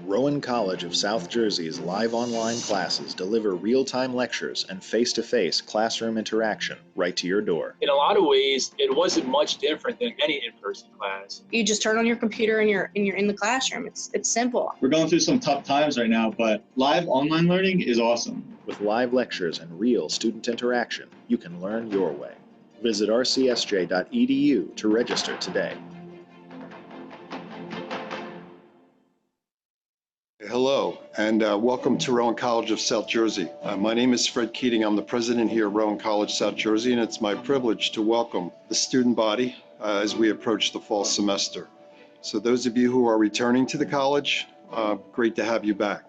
Rowan College of South Jersey's live online classes deliver real-time lectures and face-to-face classroom interaction right to your door. In a lot of ways, it wasn't much different than any in-person class. You just turn on your computer and you're in the classroom. It's simple. We're going through some tough times right now, but live online learning is awesome. With live lectures and real student interaction, you can learn your way. Visit rcsj.edu to register today. Hello, and welcome to Rowan College of South Jersey. My name is Fred Keating. I'm the president here at Rowan College, South Jersey, and it's my privilege to welcome the student body as we approach the fall semester. So those of you who are returning to the college, great to have you back.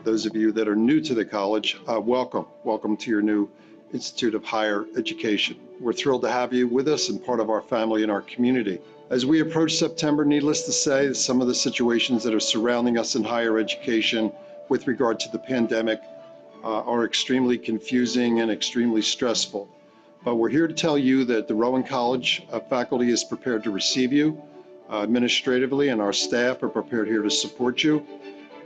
Those of you that are new to the college, welcome. Welcome to your new Institute of Higher Education. We're thrilled to have you with us and part of our family and our community. As we approach September, needless to say, some of the situations that are surrounding us in higher education with regard to the pandemic are extremely confusing and extremely stressful. But we're here to tell you that the Rowan College faculty is prepared to receive you administratively, and our staff are prepared here to support you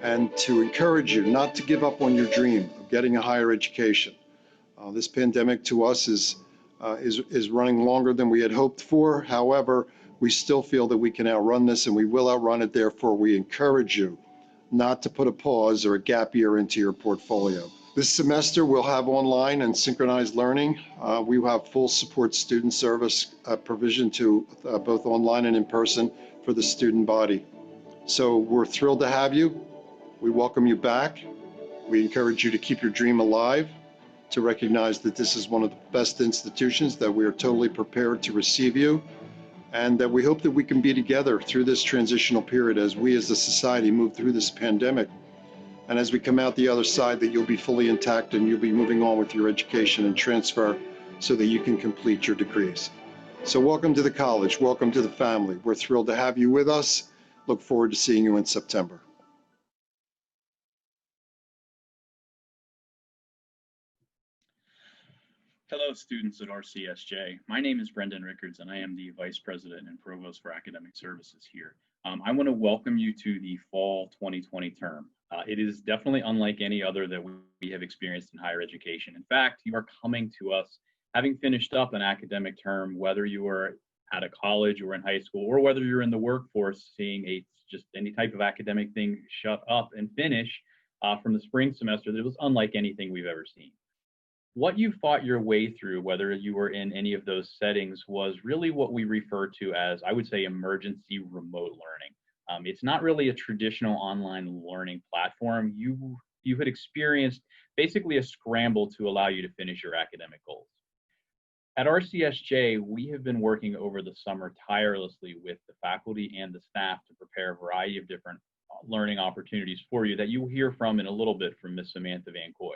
and to encourage you not to give up on your dream of getting a higher education. This pandemic to us is running longer than we had hoped for. However, we still feel that we can outrun this, and we will outrun it. Therefore, we encourage you not to put a pause or a gap year into your portfolio. This semester, we'll have online and synchronized learning. We will have full support student service provision to both online and in person for the student body. So we're thrilled to have you. We welcome you back. We encourage you to keep your dream alive, to recognize that this is one of the best institutions, that we are totally prepared to receive you, and that we hope that we can be together through this transitional period as we as a society move through this pandemic. And as we come out the other side, that you'll be fully intact and you'll be moving on with your education and transfer so that you can complete your degrees. So welcome to the college, welcome to the family. We're thrilled to have you with us. Look forward to seeing you in September. Hello, students at RCSJ. My name is Brendan Rickards, and I am the Vice President and Provost for Academic Services here. I want to welcome you to the fall 2020 term. It is definitely unlike any other that we have experienced in higher education. In fact, you are coming to us having finished up an academic term, whether you were at a college or in high school, or whether you're in the workforce, seeing just any type of academic thing shut up and finish from the spring semester that was unlike anything we've ever seen. What you fought your way through, whether you were in any of those settings, was really what we refer to as, I would say, emergency remote learning. It's not really a traditional online learning platform. You had experienced basically a scramble to allow you to finish your academic goals. At RCSJ, we have been working over the summer tirelessly with the faculty and the staff to prepare a variety of different learning opportunities for you that you will hear from in a little bit from Ms. Samantha Van Coy.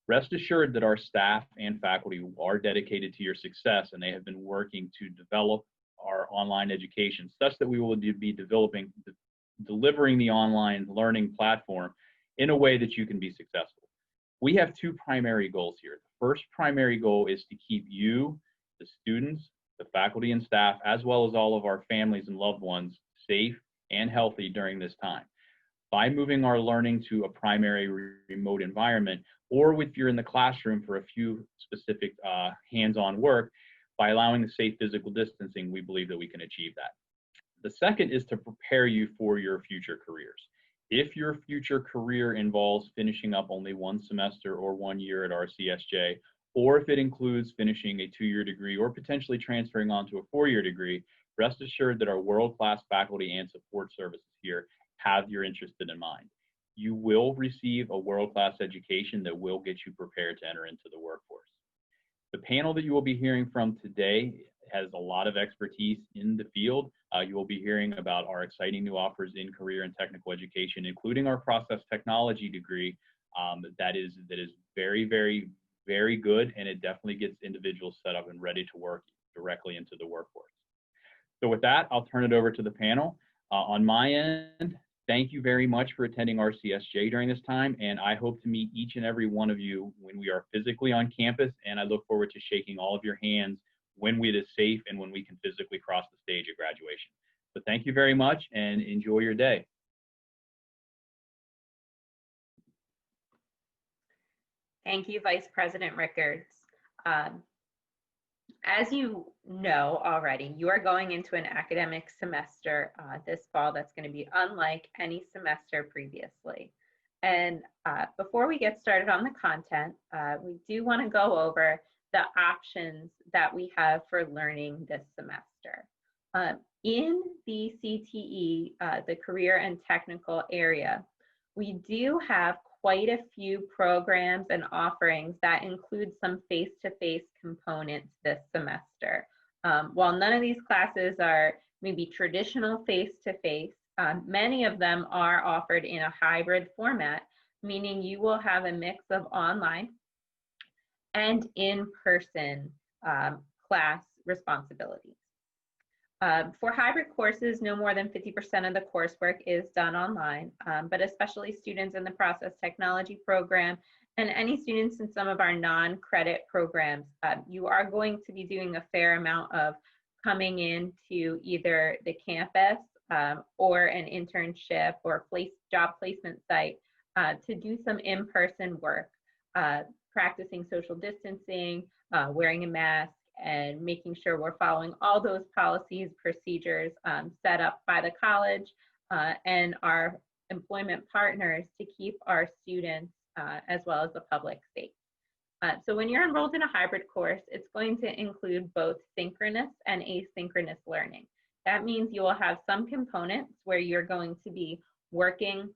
Rest assured that our staff and faculty are dedicated to your success, and they have been working to develop our online education such that we will be delivering the online learning platform in a way that you can be successful. We have two primary goals here. The first primary goal is to keep you, the students, the faculty and staff, as well as all of our families and loved ones, safe and healthy during this time. By moving our learning to a primary remote environment, or if you're in the classroom for a few specific hands-on work, by allowing the safe physical distancing, we believe that we can achieve that. The second is to prepare you for your future careers. If your future career involves finishing up only one semester or 1 year at RCSJ, or if it includes finishing a 2-year degree or potentially transferring on to a 4-year degree, rest assured that our world-class faculty and support services here have your interest in mind. You will receive a world-class education that will get you prepared to enter into the workforce. The panel that you will be hearing from today has a lot of expertise in the field. You will be hearing about our exciting new offers in career and technical education, including our process technology degree that is very, very, very good, and it definitely gets individuals set up and ready to work directly into the workforce. So with that, I'll turn it over to the panel. On my end, thank you very much for attending RCSJ during this time, and I hope to meet each and every one of you when we are physically on campus, and I look forward to shaking all of your hands when it is safe and when we can physically cross the stage at graduation. So thank you very much and enjoy your day. Thank you, Vice President Rickards. As you know already, you are going into an academic semester this fall that's going to be unlike any semester previously. And before we get started on the content, we do want to go over the options that we have for learning this semester. In the CTE, the career and technical area, we do have quite a few programs and offerings that include some face-to-face components this semester. While none of these classes are maybe traditional face-to-face, many of them are offered in a hybrid format, meaning you will have a mix of online and in-person class responsibilities. For hybrid courses, no more than 50% of the coursework is done online, but especially students in the process technology program and any students in some of our non-credit programs, you are going to be doing a fair amount of coming into either the campus or an internship or job placement site to do some in-person work, practicing social distancing, wearing a mask, and making sure we're following all those policies, procedures set up by the college and our employment partners to keep our students as well as the public safe. So when you're enrolled in a hybrid course, it's going to include both synchronous and asynchronous learning. That means you will have some components where you're going to be working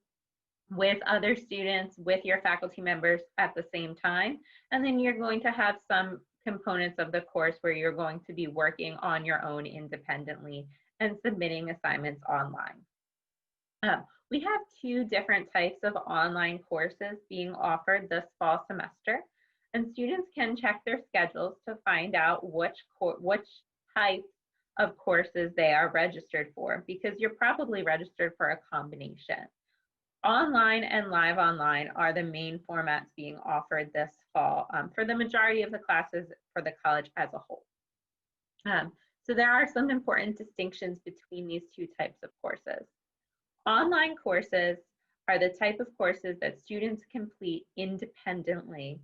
with other students, with your faculty members at the same time, and then you're going to have some components of the course where you're going to be working on your own independently and submitting assignments online. We have two different types of online courses being offered this fall semester, and students can check their schedules to find out which type of courses they are registered for, because you're probably registered for a combination. Online and live online are the main formats being offered this fall for the majority of the classes for the college as a whole. So there are some important distinctions between these two types of courses. Online courses are the type of courses that students complete independently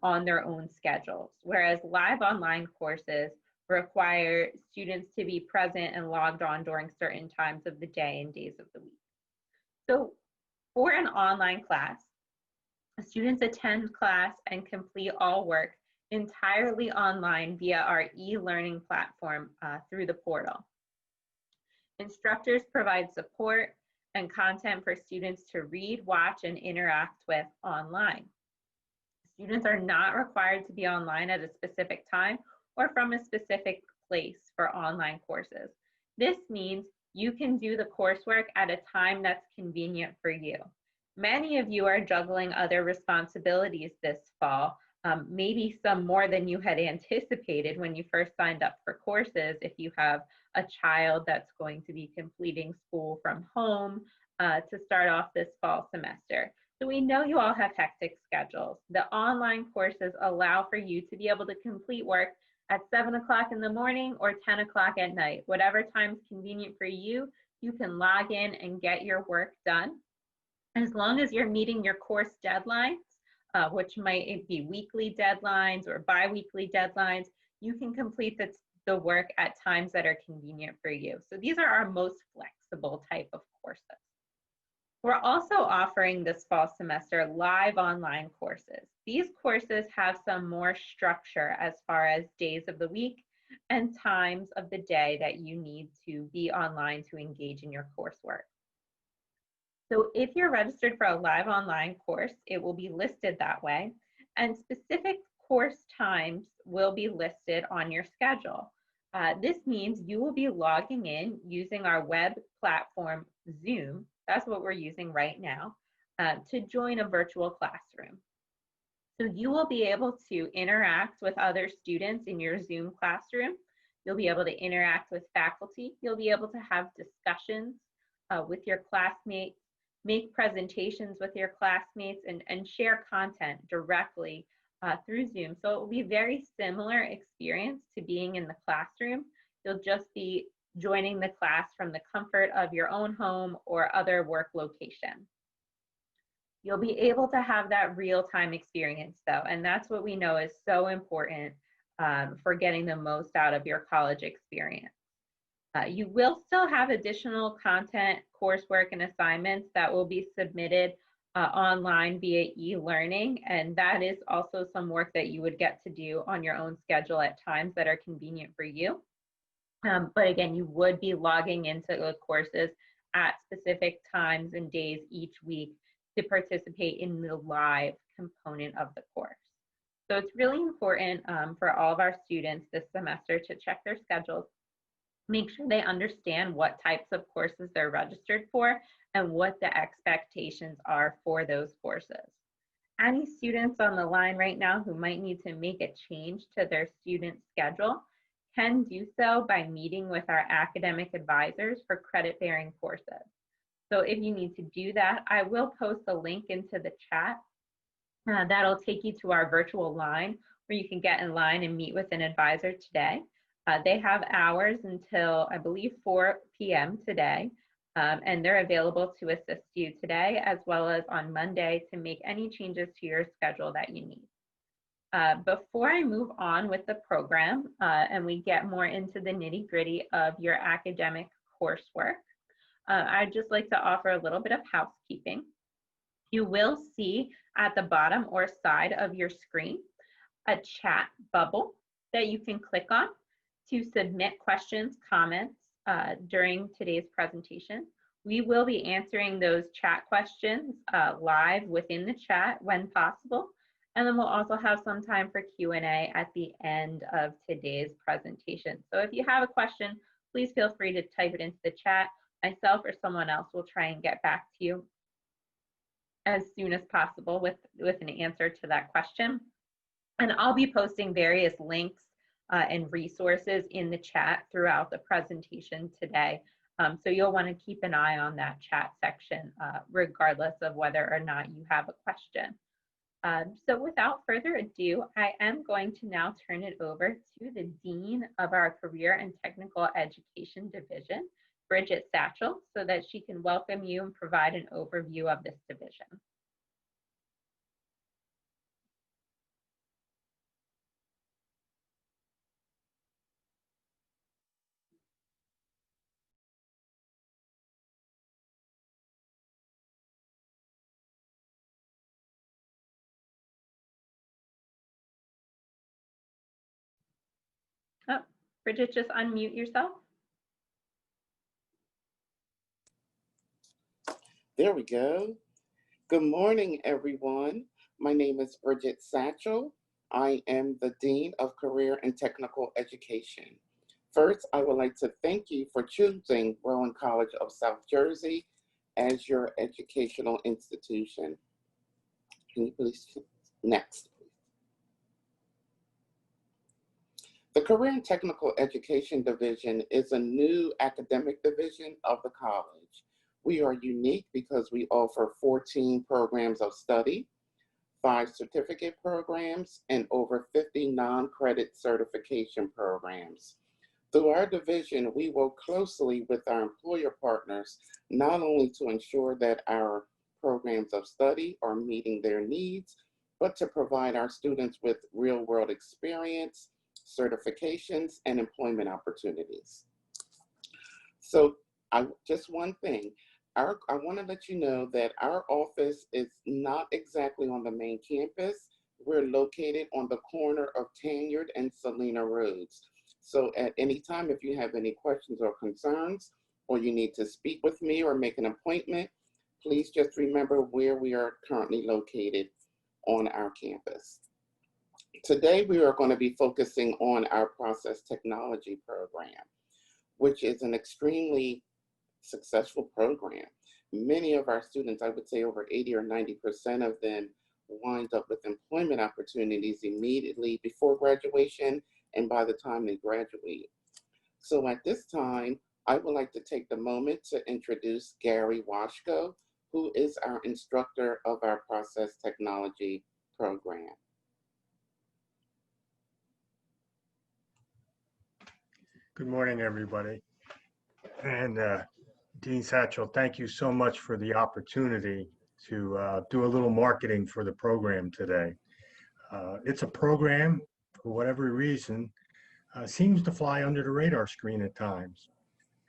on their own schedules, whereas live online courses require students to be present and logged on during certain times of the day and days of the week. So for an online class, students attend class and complete all work entirely online via our e-learning platform through the portal. Instructors provide support and content for students to read, watch, and interact with online. Students are not required to be online at a specific time or from a specific place for online courses. This means you can do the coursework at a time that's convenient for you. Many of you are juggling other responsibilities this fall, maybe some more than you had anticipated when you first signed up for courses. If you have a child that's going to be completing school from home to start off this fall semester. So we know you all have hectic schedules. The online courses allow for you to be able to complete work at 7 o'clock in the morning or 10 o'clock at night. Whatever time's convenient for you, you can log in and get your work done. As long as you're meeting your course deadlines, which might be weekly deadlines or bi-weekly deadlines, you can complete the work at times that are convenient for you. So these are our most flexible type of courses. We're also offering this fall semester live online courses. These courses have some more structure as far as days of the week and times of the day that you need to be online to engage in your coursework. So if you're registered for a live online course, it will be listed that way, and specific course times will be listed on your schedule. This means you will be logging in using our web platform, Zoom. That's what we're using right now, to join a virtual classroom. So you will be able to interact with other students in your Zoom classroom. You'll be able to interact with faculty. You'll be able to have discussions with your classmates, make presentations with your classmates, and share content directly through Zoom. So it will be a very similar experience to being in the classroom. You'll just be joining the class from the comfort of your own home or other work location. You'll be able to have that real-time experience though, and that's what we know is so important for getting the most out of your college experience. You will still have additional content, coursework, and assignments that will be submitted online via e-learning, and that is also some work that you would get to do on your own schedule at times that are convenient for you. But again, you would be logging into the courses at specific times and days each week to participate in the live component of the course. So it's really important for all of our students this semester to check their schedules, make sure they understand what types of courses they're registered for and what the expectations are for those courses. Any students on the line right now who might need to make a change to their student schedule can do so by meeting with our academic advisors for credit-bearing courses. So if you need to do that, I will post a link into the chat. That'll take you to our virtual line where you can get in line and meet with an advisor today. They have hours until, I believe, 4 p.m. today, and they're available to assist you today as well as on Monday to make any changes to your schedule that you need. Before I move on with the program and we get more into the nitty-gritty of your academic coursework, I'd just like to offer a little bit of housekeeping. You will see at the bottom or side of your screen a chat bubble that you can click on to submit questions, comments during today's presentation. We will be answering those chat questions live within the chat when possible. And then we'll also have some time for Q&A at the end of today's presentation. So if you have a question, please feel free to type it into the chat. Myself or someone else will try and get back to you as soon as possible with an answer to that question. And I'll be posting various links and resources in the chat throughout the presentation today. So you'll want to keep an eye on that chat section regardless of whether or not you have a question. So without further ado, I am going to now turn it over to the Dean of our Career and Technical Education Division, Bridget Satchel, so that she can welcome you and provide an overview of this division. Oh, Bridget, just unmute yourself. There we go. Good morning, everyone. My name is Bridget Satchel. I am the Dean of Career and Technical Education. First, I would like to thank you for choosing Rowan College of South Jersey as your educational institution. Can you please, next. The Career and Technical Education Division is a new academic division of the college. We are unique because we offer 14 programs of study, 5 certificate programs, and over 50 non-credit certification programs. Through our division, we work closely with our employer partners, not only to ensure that our programs of study are meeting their needs, but to provide our students with real-world experience, certifications, and employment opportunities. So just one thing, I want to let you know that our office is not exactly on the main campus. We're located on the corner of Tanyard and Salina Roads. So at any time, if you have any questions or concerns, or you need to speak with me or make an appointment, please just remember where we are currently located on our campus. Today, we are going to be focusing on our process technology program, which is an extremely successful program. Many of our students, I would say over 80 or 90% of them, wind up with employment opportunities immediately before graduation and by the time they graduate. So at this time, I would like to take the moment to introduce Gary Washko, who is our instructor of our process technology program. Good morning, everybody. And Dean Satchel, thank you so much for the opportunity to do a little marketing for the program today. It's a program, for whatever reason, seems to fly under the radar screen at times.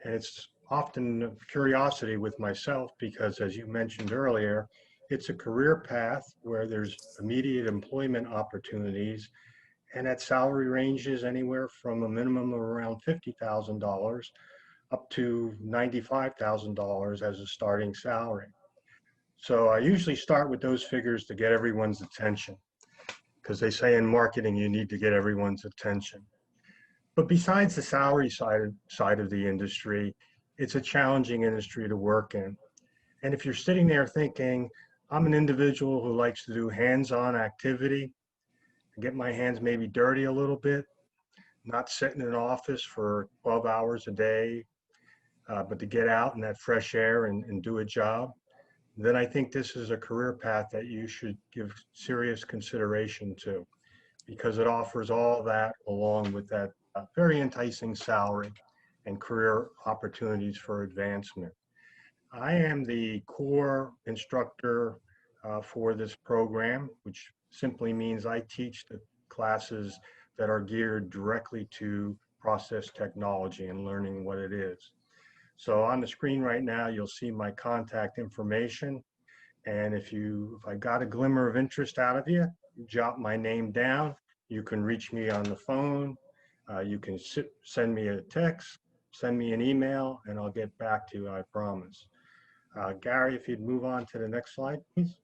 And it's often a curiosity with myself because, as you mentioned earlier, it's a career path where there's immediate employment opportunities, and that salary ranges anywhere from a minimum of around $50,000 up to $95,000 as a starting salary. So I usually start with those figures to get everyone's attention, because they say in marketing you need to get everyone's attention. But besides the salary side of the industry, it's a challenging industry to work in. And if you're sitting there thinking, I'm an individual who likes to do hands-on activity, get my hands maybe dirty a little bit, not sit in an office for 12 hours a day, but to get out in that fresh air and do a job, then I think this is a career path that you should give serious consideration to, because it offers all that along with that very enticing salary and career opportunities for advancement. I am the core instructor for this program, which simply means I teach the classes that are geared directly to process technology and learning what it is. So on the screen right now, you'll see my contact information. And if I got a glimmer of interest out of you, jot my name down. You can reach me on the phone. You can send me a text, send me an email, and I'll get back to you, I promise. Gary, if you'd move on to the next slide, please.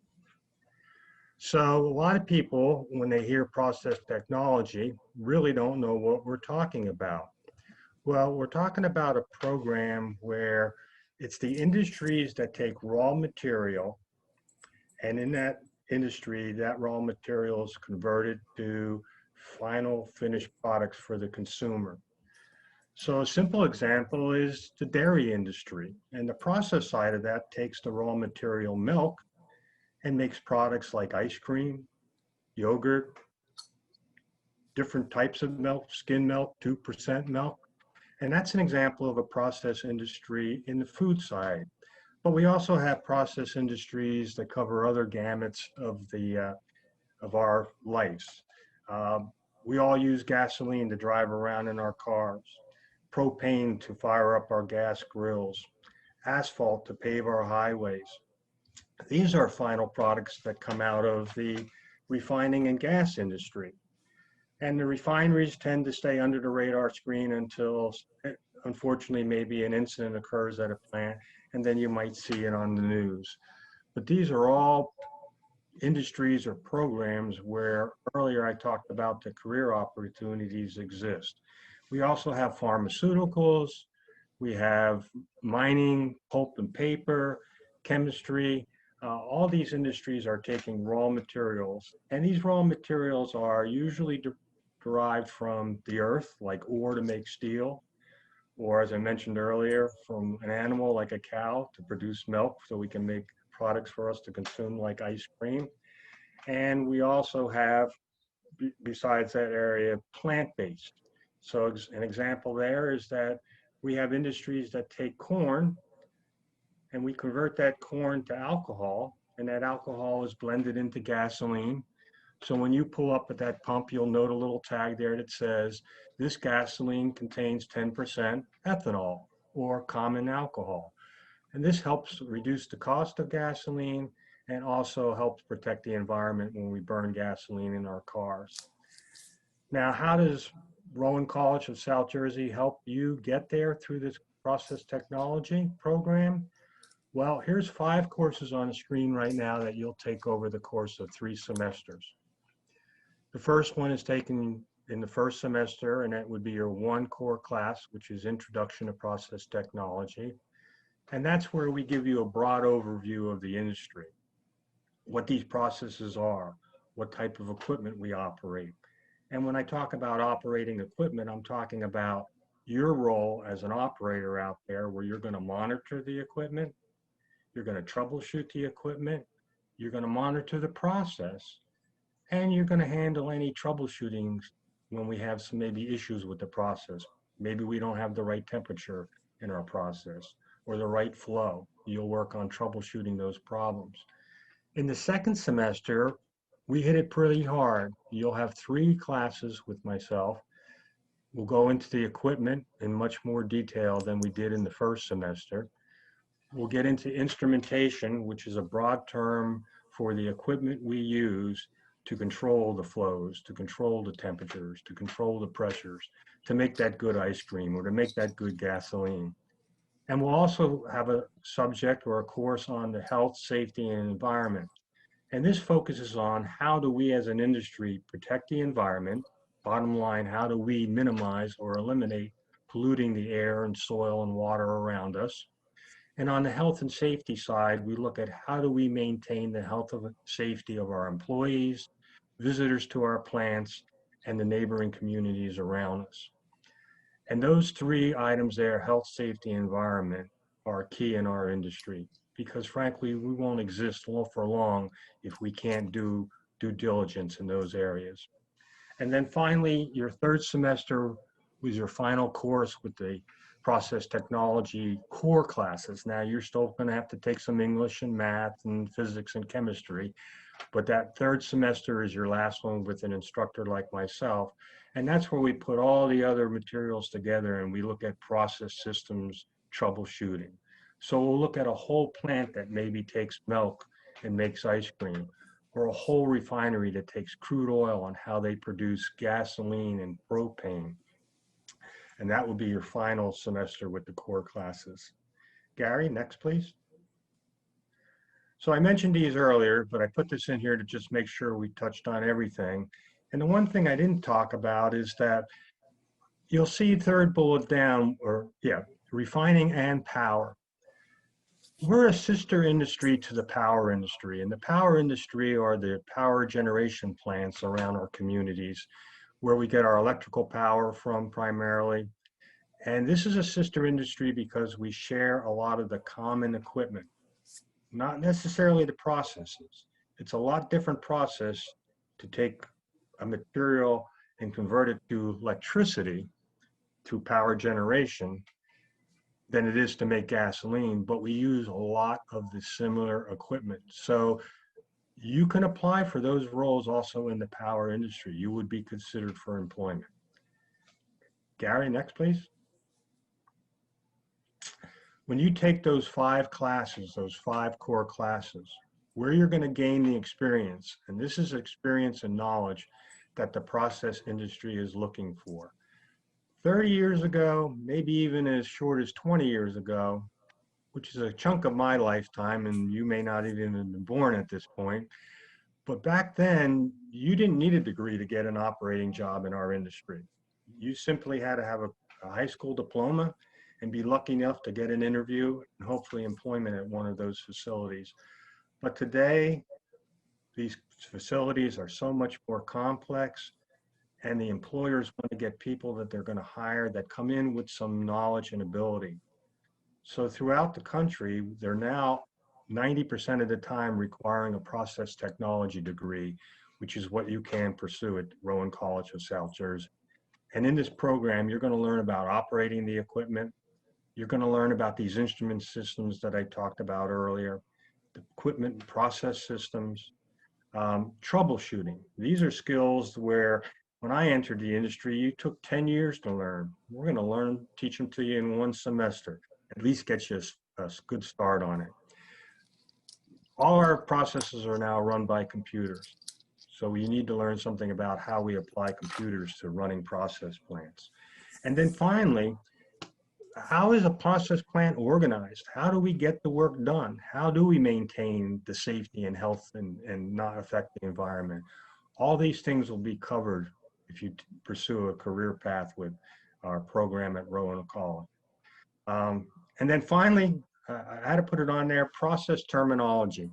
So a lot of people, when they hear process technology, really don't know what we're talking about. Well, we're talking about a program where it's the industries that take raw material, and in that industry, that raw material is converted to final finished products for the consumer. So a simple example is the dairy industry. And the process side of that takes the raw material milk and makes products like ice cream, yogurt, different types of milk, skim milk, 2% milk. And that's an example of a process industry in the food side. But we also have process industries that cover other gamuts of our lives. We all use gasoline to drive around in our cars, propane to fire up our gas grills, asphalt to pave our highways. These are final products that come out of the refining and gas industry. And the refineries tend to stay under the radar screen until, unfortunately, maybe an incident occurs at a plant, and then you might see it on the news. But these are all industries or programs where earlier I talked about the career opportunities exist. We also have pharmaceuticals, we have mining, pulp and paper, chemistry. All these industries are taking raw materials, and these raw materials are usually derived from the earth, like ore to make steel, or as I mentioned earlier, from an animal like a cow to produce milk so we can make products for us to consume like ice cream. And we also have, besides that area, plant-based. So an example there is that we have industries that take corn and we convert that corn to alcohol, and that alcohol is blended into gasoline. So when you pull up at that pump, you'll note a little tag there that says, this gasoline contains 10% ethanol or common alcohol. And this helps reduce the cost of gasoline and also helps protect the environment when we burn gasoline in our cars. Now, how does Rowan College of South Jersey help you get there through this process technology program? Well, here's 5 courses on the screen right now that you'll take over the course of 3 semesters. The first one is taken in the first semester, and that would be your 1 core class, which is Introduction to Process Technology. And that's where we give you a broad overview of the industry, what these processes are, what type of equipment we operate. And when I talk about operating equipment, I'm talking about your role as an operator out there, where you're going to monitor the equipment, you're going to troubleshoot the equipment, you're going to monitor the process, and you're going to handle any troubleshooting when we have some maybe issues with the process. Maybe we don't have the right temperature in our process or the right flow. You'll work on troubleshooting those problems. In the second semester, we hit it pretty hard. You'll have 3 classes with myself. We'll go into the equipment in much more detail than we did in the first semester. We'll get into instrumentation, which is a broad term for the equipment we use to control the flows, to control the temperatures, to control the pressures, to make that good ice cream or to make that good gasoline. And we'll also have a subject or a course on the health, safety, and environment. And this focuses on how do we as an industry protect the environment. Bottom line, how do we minimize or eliminate polluting the air and soil and water around us? And on the health and safety side, we look at how do we maintain the health and safety of our employees, visitors to our plants, and the neighboring communities around us. And those 3 items there, health, safety, environment, are key in our industry because frankly, we won't exist for long if we can't do due diligence in those areas. And then finally, your 3rd semester was your final course with the process technology core classes. Now you're still going to have to take some English and math and physics and chemistry, but that 3rd semester is your last one with an instructor like myself. And that's where we put all the other materials together and we look at process systems troubleshooting. So we'll look at a whole plant that maybe takes milk and makes ice cream, or a whole refinery that takes crude oil and how they produce gasoline and propane. And that will be your final semester with the core classes. Gary, next please. So I mentioned these earlier, but I put this in here to just make sure we touched on everything. And the one thing I didn't talk about is that you'll see 3rd bullet down, or refining and power. We're a sister industry to the power industry, and the power industry are the power generation plants around our communities where we get our electrical power from primarily. And this is a sister industry because we share a lot of the common equipment, not necessarily the processes. It's a lot different process to take a material and convert it to electricity through power generation than it is to make gasoline, but we use a lot of the similar equipment. So you can apply for those roles also in the power industry. You would be considered for employment. Gary, next please. When you take those 5 classes, those 5 core classes, where you're going to gain the experience, and this is experience and knowledge that the process industry is looking for. 30 years ago, maybe even as short as 20 years ago, which is a chunk of my lifetime, and you may not even have been born at this point, but back then, you didn't need a degree to get an operating job in our industry. You simply had to have a high school diploma and be lucky enough to get an interview and hopefully employment at one of those facilities. But today, these facilities are so much more complex, and the employers want to get people that they're going to hire that come in with some knowledge and ability. So throughout the country, they're now 90% of the time requiring a process technology degree, which is what you can pursue at Rowan College of South Jersey. And in this program, you're going to learn about operating the equipment. You're going to learn about these instrument systems that I talked about earlier, the equipment and process systems, troubleshooting. These are skills where when I entered the industry, you took 10 years to learn. We're going to teach them to you in 1 semester, at least get you a good start on it. All our processes are now run by computers. So you need to learn something about how we apply computers to running process plants. And then finally, how is a process plant organized? How do we get the work done? How do we maintain the safety and health and not affect the environment? All these things will be covered if you pursue a career path with our program at Rowan College. And then finally, I had to put it on there, process terminology.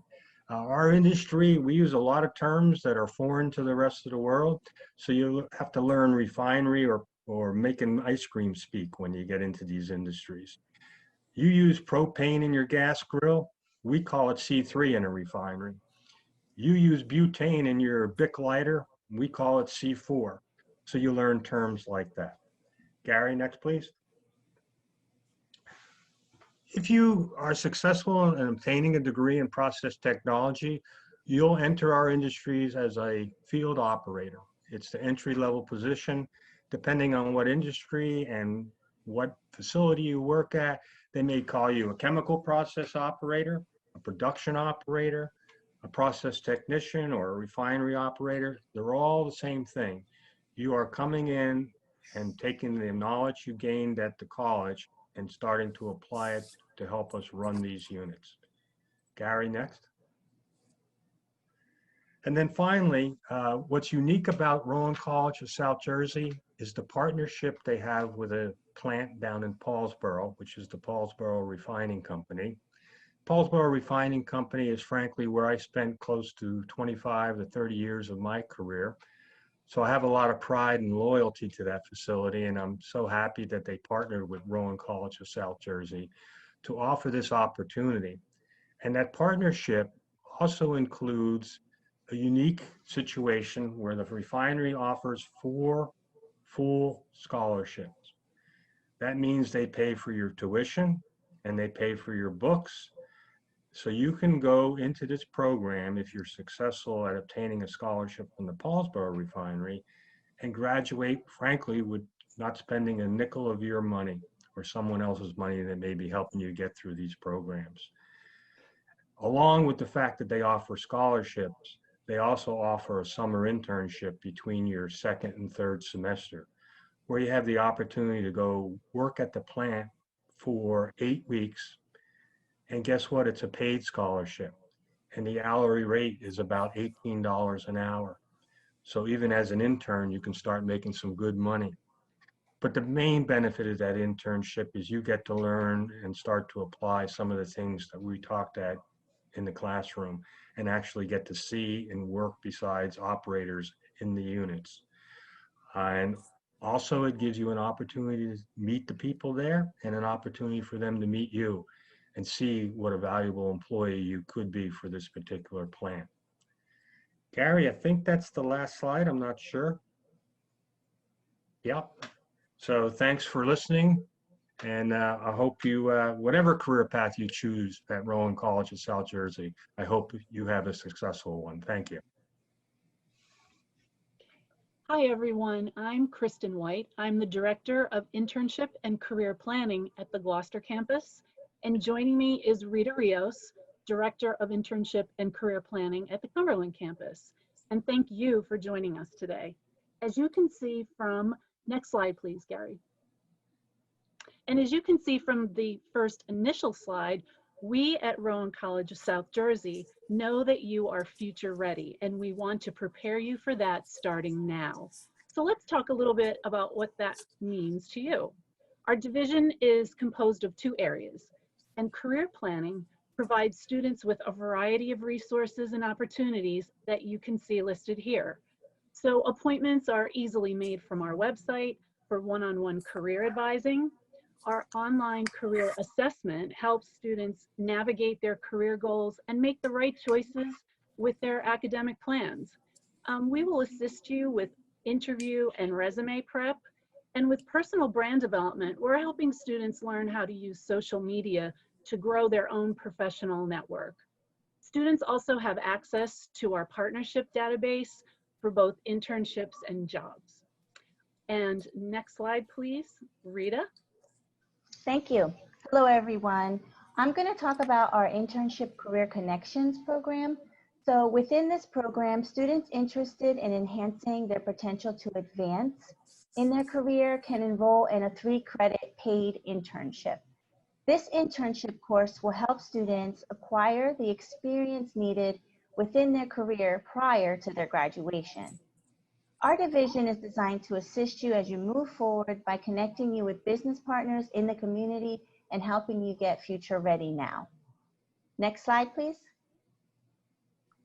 Our industry, we use a lot of terms that are foreign to the rest of the world. So you have to learn refinery or making ice cream speak when you get into these industries. You use propane in your gas grill, we call it C3 in a refinery. You use butane in your Bic lighter, we call it C4. So you learn terms like that. Gary, next please. If you are successful in obtaining a degree in process technology, You'll enter our industries as a field operator. It's the entry-level position. Depending on what industry and what facility you work at, they may call you a chemical process operator, a production operator, a process technician, or a refinery operator. They're all the same thing. You are coming in and taking the knowledge you gained at the college and starting to apply it to help us run these units. Gary, next. And then finally, what's unique about Rowan College of South Jersey is the partnership they have with a plant down in Paulsboro, which is the Paulsboro Refining Company. Paulsboro Refining Company is frankly where I spent close to 25 to 30 years of my career. So I have a lot of pride and loyalty to that facility, and I'm so happy that they partnered with Rowan College of South Jersey to offer this opportunity. And that partnership also includes a unique situation where the refinery offers 4 full scholarships. That means they pay for your tuition and they pay for your books. So you can go into this program if you're successful at obtaining a scholarship from the Paulsboro Refinery and graduate, frankly, with not spending a nickel of your money or someone else's money that may be helping you get through these programs. Along with the fact that they offer scholarships, they also offer a summer internship between your second and third semester, where you have the opportunity to go work at the plant for 8 weeks. And guess what? It's a paid scholarship. And the hourly rate is about $18 an hour. So even as an intern, you can start making some good money. But the main benefit of that internship is you get to learn and start to apply some of the things that we talked at in the classroom and actually get to see and work besides operators in the units. And also it gives you an opportunity to meet the people there and an opportunity for them to meet you and see what a valuable employee you could be for this particular plant. Gary, I think that's the last slide. I'm not sure. Yep. So thanks for listening. And I hope you, whatever career path you choose at Rowan College of South Jersey, I hope you have a successful one. Thank you. Hi, everyone. I'm Kristen White. I'm the Director of Internship and Career Planning at the Gloucester campus. And joining me is Rita Rios, Director of Internship and Career Planning at the Cumberland campus. And thank you for joining us today. As you can see from, next slide, please, Gary. And as you can see from the first initial slide, we at Rowan College of South Jersey know that you are future ready, and we want to prepare you for that starting now. So let's talk a little bit about what that means to you. Our division is composed of 2 areas, and career planning provides students with a variety of resources and opportunities that you can see listed here. So appointments are easily made from our website for one-on-one career advising. Our online career assessment helps students navigate their career goals and make the right choices with their academic plans. We will assist you with interview and resume prep. And with personal brand development, we're helping students learn how to use social media to grow their own professional network. Students also have access to our partnership database for both internships and jobs. And next slide, please, Rita. Thank you. Hello, everyone. I'm going to talk about our Internship Career Connections program. So within this program, students interested in enhancing their potential to advance in their career can enroll in a 3-credit paid internship. This internship course will help students acquire the experience needed within their career prior to their graduation. Our division is designed to assist you as you move forward by connecting you with business partners in the community and helping you get future ready now. Next slide, please.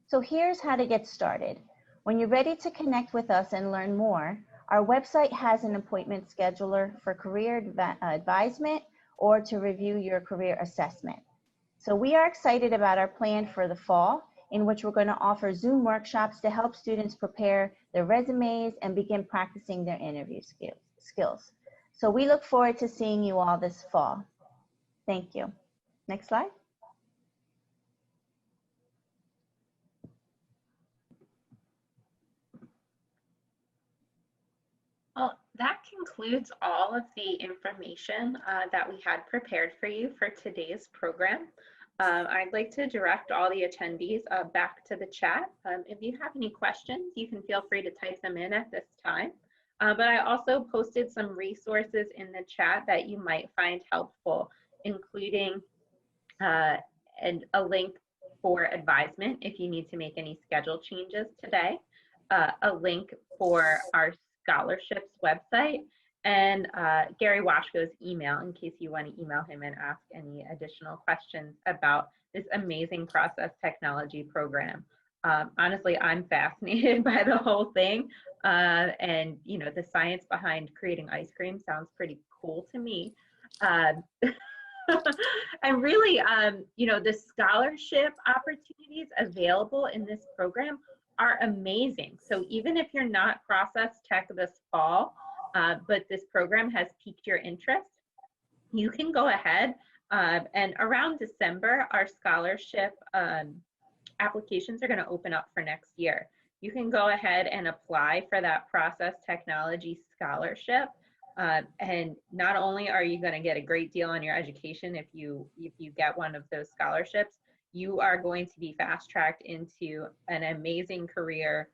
So here's how to get started. When you're ready to connect with us and learn more, our website has an appointment scheduler for career advisement or to review your career assessment. So we are excited about our plan for the fall, in which we're going to offer Zoom workshops to help students prepare their resumes and begin practicing their interview skills. So we look forward to seeing you all this fall. Thank you. Next slide. Well, that concludes all of the information that we had prepared for you for today's program. I'd like to direct all the attendees back to the chat. If you have any questions, you can feel free to type them in at this time. But I also posted some resources in the chat that you might find helpful, including a link for advisement if you need to make any schedule changes today, a link for our scholarships website, and Gary Washko's email in case you want to email him and ask any additional questions about this amazing process technology program. Honestly, I'm fascinated by the whole thing. And, you know, the science behind creating ice cream sounds pretty cool to me. And really, you know, the scholarship opportunities available in this program are amazing. So even if you're not process tech this fall, but this program has piqued your interest, you can go ahead and around December, our scholarship applications are going to open up for next year. You can go ahead and apply for that process technology scholarship. And not only are you going to get a great deal on your education if you get one of those scholarships, you are going to be fast-tracked into an amazing career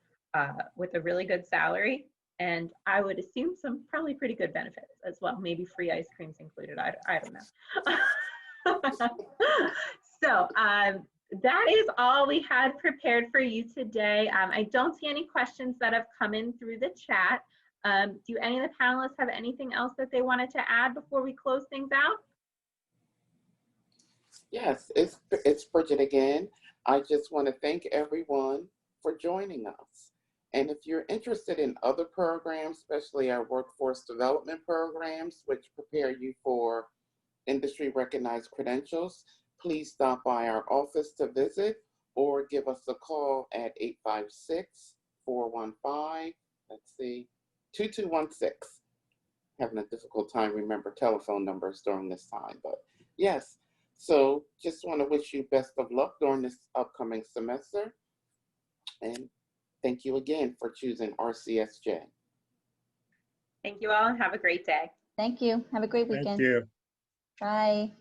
with a really good salary, and I would assume some probably pretty good benefits as well, maybe free ice creams included, I don't know. So that is all we had prepared for you today. I don't see any questions that have come in through the chat. Do any of the panelists have anything else that they wanted to add before we close things out? Yes, it's Bridget again. I just want to thank everyone for joining us. And if you're interested in other programs, especially our workforce development programs, which prepare you for industry recognized credentials, please stop by our office to visit or give us a call at 856-415, let's see, 2216. Having a difficult time remember telephone numbers during this time, but yes. So just want to wish you best of luck during this upcoming semester. And thank you again for choosing RCSJ. Thank you all and have a great day. Thank you. Have a great weekend. Thank you. Bye.